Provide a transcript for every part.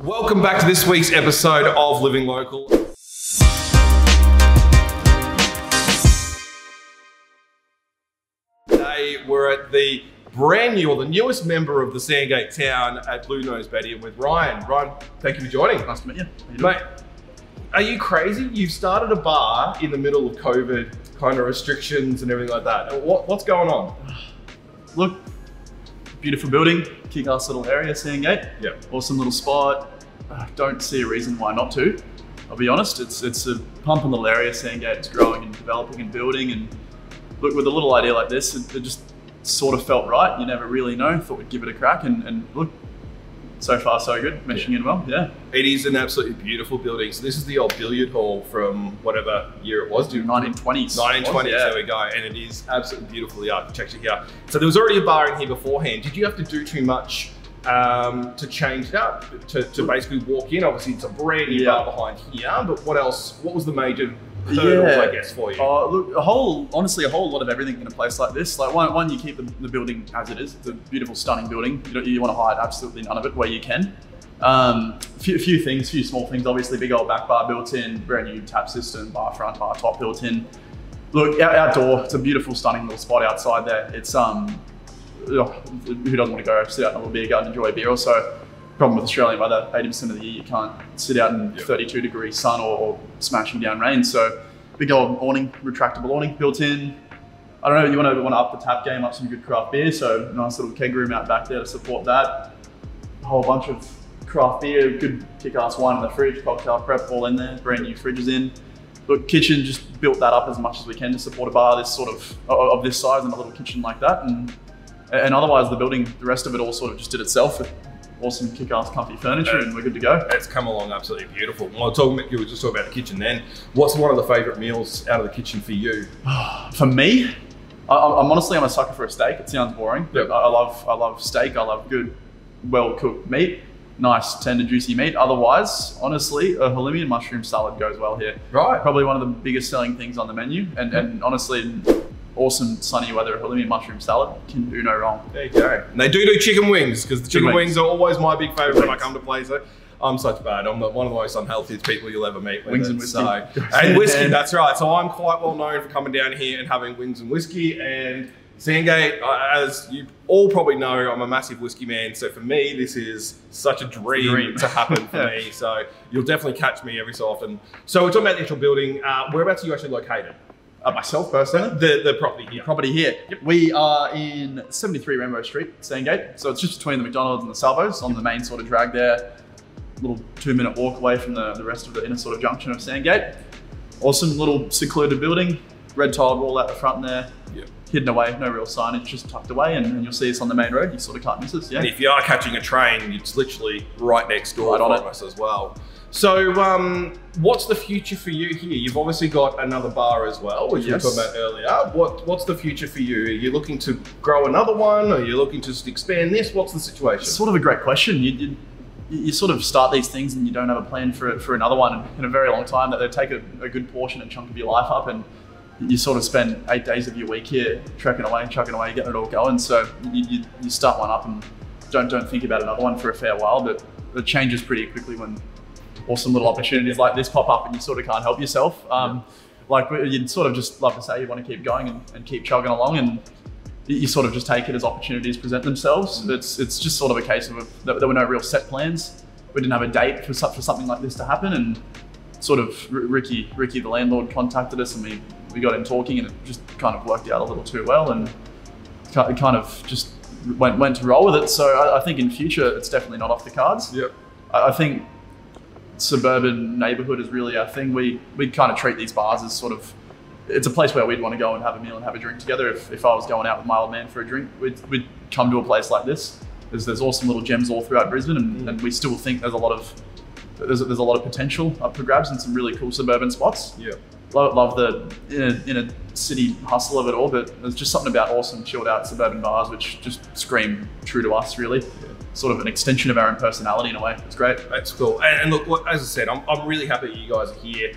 Welcome back to this week's episode of Living Local. Today we're at the brand new, or the newest member of the Sandgate town at Bluenose Betty with Ryan. Ryan, thank you for joining. Nice to meet you. Mate, are you crazy? You've started a bar in the middle of COVID kind of restrictions and everything like that. What's going on? Look, beautiful building, kick-ass little area, Sandgate. Yep. Awesome little spot. Don't see a reason why not to. I'll be honest, it's a pumping little area, Sandgate. It's growing and developing and building. And look, with a little idea like this, it just sort of felt right. You never really know. Thought we'd give it a crack, and look, so far so good. Meshing in well, yeah. It is an absolutely beautiful building. So this is the old billiard hall from whatever year it was. 1920s. 1920s, yeah. There we go. And it is absolutely beautiful, the architecture here. So there was already a bar in here beforehand. Did you have to do too much to change it up, to basically walk in? Obviously it's a brand new bar behind here, but what else? What was the major hurdles, I guess, for you? Look, honestly, a whole lot of everything in a place like this. Like one, you keep the building as it is. It's a beautiful, stunning building. You want to hide absolutely none of it where you can. Few small things. Obviously, big old back bar built in, brand new tap system, bar front, bar top built in. Look, outdoor, it's a beautiful, stunning little spot outside there. It's who doesn't want to go sit out in a little beer garden, enjoy a beer? Also, problem with Australian weather, 80% of the year you can't sit out in 32-degree sun or smashing down rain. So big old awning, retractable awning built in. I don't know, you want to up the tap game, up some good craft beer. So nice little keg room out back there to support that. A whole bunch of craft beer, good kick-ass wine in the fridge, cocktail prep all in there, brand new fridges in. Look, kitchen, just built that up as much as we can to support a bar this sort of this size and a little kitchen like that. And otherwise the building, the rest of it all sort of just did itself with awesome kick-ass comfy furniture, and we're good to go. It's come along absolutely beautiful. Well, you were just talking about the kitchen then. What's one of the favourite meals out of the kitchen for you? For me, I'm honestly, I'm a sucker for a steak. It sounds boring, but I love steak. I love good, well-cooked meat. Nice, tender, juicy meat. Otherwise, honestly, a halloumi and mushroom salad goes well here. Right. Probably one of the biggest selling things on the menu. And honestly, awesome sunny weather, halloumi and mushroom salad can do no wrong. There you go. And they do chicken wings, because the chicken wings are always my big favourite when I come to places. I'm such bad. I'm one of the most unhealthiest people you'll ever meet. Wings and whiskey. And whiskey, that's right. So I'm quite well known for coming down here and having wings and whiskey. And Sandgate, as you all probably know, I'm a massive whiskey man. So for me, this is such a dream to happen for me. So you'll definitely catch me every so often. So we're talking about the actual building. Whereabouts are you actually located? Myself personally, the property here. Property here. Yep. We are in 73 Rainbow Street, Sandgate. So it's just between the McDonald's and the Salvos on the main sort of drag there. Little 2-minute walk away from the rest of the inner sort of junction of Sandgate. Awesome little secluded building, red tiled wall out the front there. Yep. Hidden away, no real signage, just tucked away, and you'll see us on the main road. You sort of can't miss us. Yeah. And if you are catching a train, it's literally right next door from us as well. So what's the future for you here? You've obviously got another bar as well, which we were talking about earlier. What's the future for you? Are you looking to grow another one? Are you looking to just expand this? What's the situation? It's sort of a great question. You sort of start these things and you don't have a plan for another one in a very long time, that they take a good portion and chunk of your life up, and you sort of spend 8 days of your week here trekking away, chucking away, getting it all going. So you start one up and don't think about another one for a fair while, but it changes pretty quickly when awesome little opportunities like this pop up and you sort of can't help yourself. Like you'd sort of just love to say you want to keep going and keep chugging along, and you sort of just take it as opportunities present themselves. It's just sort of a case of there were no real set plans. We didn't have a date for something like this to happen, and sort of Ricky the landlord contacted us, and we got in talking, and it just kind of worked out a little too well, and it kind of just went to roll with it. So I think in future it's definitely not off the cards. Yep. I think suburban neighbourhood is really our thing. We kind of treat these bars as sort of, it's a place where we'd want to go and have a meal and have a drink together. If I was going out with my old man for a drink, we'd come to a place like this. There's awesome little gems all throughout Brisbane, and we still think there's a lot of potential up for grabs in some really cool suburban spots. Yeah. Love the inner city hustle of it all, but there's just something about awesome chilled out suburban bars which just scream true to us, really. Yeah. Sort of an extension of our own personality in a way. It's great. That's cool. And look, as I said, I'm really happy that you guys are here.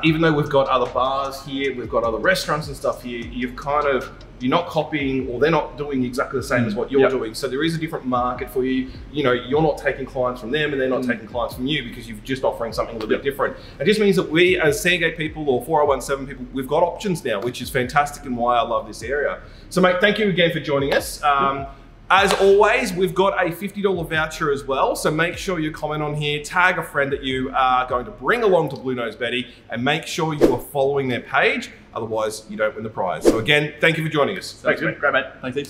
Even though we've got other bars here, we've got other restaurants and stuff here, you've kind of you're not copying, or they're not doing exactly the same as what you're doing. So there is a different market for you. You know, you're not taking clients from them and they're not taking clients from you, because you're just offering something a little bit different. It just means that we as Sandgate people or 4017 people, we've got options now, which is fantastic and why I love this area. So mate, thank you again for joining us. As always, we've got a $50 voucher as well, so make sure you comment on here, tag a friend that you are going to bring along to Bluenose Betty, and make sure you are following their page, otherwise you don't win the prize. So again, thank you for joining us. Thanks, mate. Great, mate. Thanks, heaps.